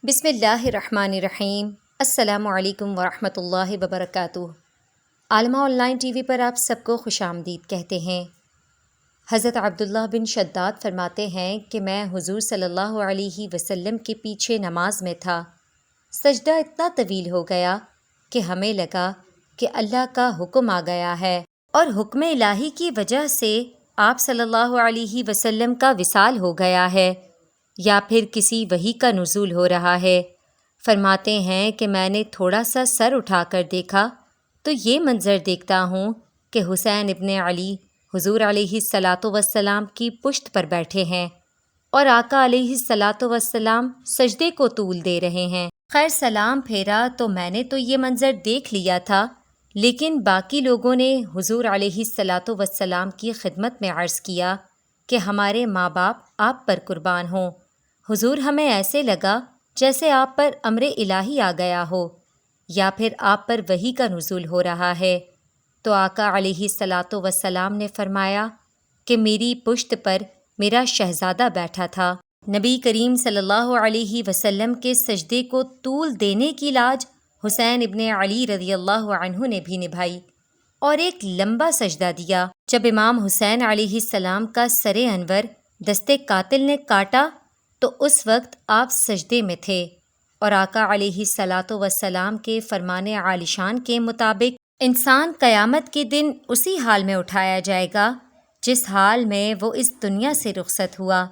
بسم اللہ الرحمن الرحیم۔ السلام علیکم ورحمۃ اللہ وبرکاتہ۔ عالمہ آن لائن ٹی وی پر آپ سب کو خوش آمدید کہتے ہیں۔ حضرت عبداللہ بن شداد فرماتے ہیں کہ میں حضور صلی اللہ علیہ وسلم کے پیچھے نماز میں تھا۔ سجدہ اتنا طویل ہو گیا کہ ہمیں لگا کہ اللہ کا حکم آ گیا ہے اور حکم الہی کی وجہ سے آپ صلی اللہ علیہ وسلم کا وصال ہو گیا ہے یا پھر کسی وحی کا نزول ہو رہا ہے۔ فرماتے ہیں کہ میں نے تھوڑا سا سر اٹھا کر دیکھا تو یہ منظر دیکھتا ہوں کہ حسین ابن علی حضور علیہ السلام کی پشت پر بیٹھے ہیں اور آقا علیہ السلام سجدے کو طول دے رہے ہیں۔ خیر سلام پھیرا تو میں نے تو یہ منظر دیکھ لیا تھا، لیکن باقی لوگوں نے حضور علیہ السلام کی خدمت میں عرض کیا کہ ہمارے ماں باپ آپ پر قربان ہوں۔ حضور ہمیں ایسے لگا جیسے آپ پر امر الہی آ گیا ہو یا پھر آپ پر وحی کا نزول ہو رہا ہے۔ تو آقا علیہ السلام نے فرمایا کہ میری پشت پر میرا شہزادہ بیٹھا تھا۔ نبی کریم صلی اللہ علیہ وسلم کے سجدے کو طول دینے کی لاج حسین ابن علی رضی اللہ عنہ نے بھی نبھائی اور ایک لمبا سجدہ دیا۔ جب امام حسین علیہ السلام کا سر انور دستے قاتل نے کاٹا تو اس وقت آپ سجدے میں تھے اور آقا علیہ السلام کے فرمان عالیشان کے مطابق انسان قیامت کے دن اسی حال میں اٹھایا جائے گا جس حال میں وہ اس دنیا سے رخصت ہوا۔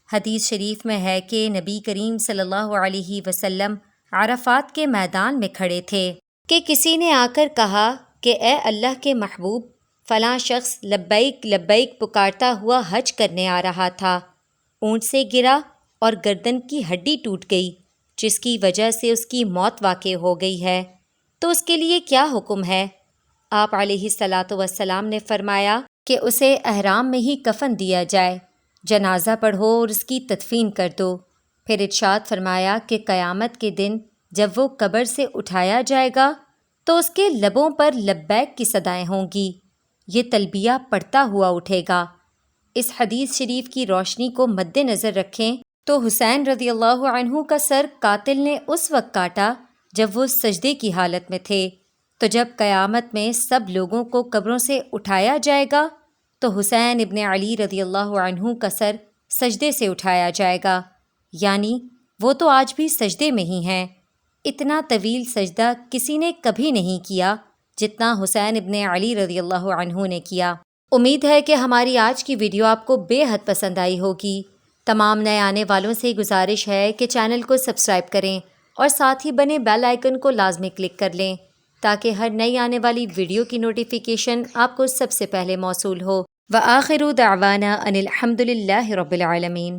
حدیث شریف میں ہے کہ نبی کریم صلی اللہ علیہ وسلم عرفات کے میدان میں کھڑے تھے کہ کسی نے آ کر کہا کہ اے اللہ کے محبوب، فلاں شخص لبیک لبیک پکارتا ہوا حج کرنے آ رہا تھا، اونٹ سے گرا اور گردن کی ہڈی ٹوٹ گئی جس کی وجہ سے اس کی موت واقع ہو گئی ہے، تو اس کے لیے کیا حکم ہے؟ آپ علیہ السلام نے فرمایا کہ اسے احرام میں ہی کفن دیا جائے، جنازہ پڑھو اور اس کی تدفین کر دو۔ پھر ارشاد فرمایا کہ قیامت کے دن جب وہ قبر سے اٹھایا جائے گا تو اس کے لبوں پر لبیک کی صدائیں ہوں گی، یہ تلبیہ پڑھتا ہوا اٹھے گا۔ اس حدیث شریف کی روشنی کو مد نظر رکھیں تو حسین رضی اللہ عنہ کا سر قاتل نے اس وقت کاٹا جب وہ سجدے کی حالت میں تھے، تو جب قیامت میں سب لوگوں کو قبروں سے اٹھایا جائے گا تو حسین ابن علی رضی اللہ عنہ کا سر سجدے سے اٹھایا جائے گا، یعنی وہ تو آج بھی سجدے میں ہی ہیں۔ اتنا طویل سجدہ کسی نے کبھی نہیں کیا جتنا حسین ابن علی رضی اللہ عنہ نے کیا۔ امید ہے کہ ہماری آج کی ویڈیو آپ کو بے حد پسند آئی ہوگی۔ تمام نئے آنے والوں سے گزارش ہے کہ چینل کو سبسکرائب کریں اور ساتھ ہی بنے بیل آئیکن کو لازمی کلک کر لیں تاکہ ہر نئی آنے والی ویڈیو کی نوٹیفیکیشن آپ کو سب سے پہلے موصول ہو۔ وآخر دعوانا ان الحمد للہ رب العالمین۔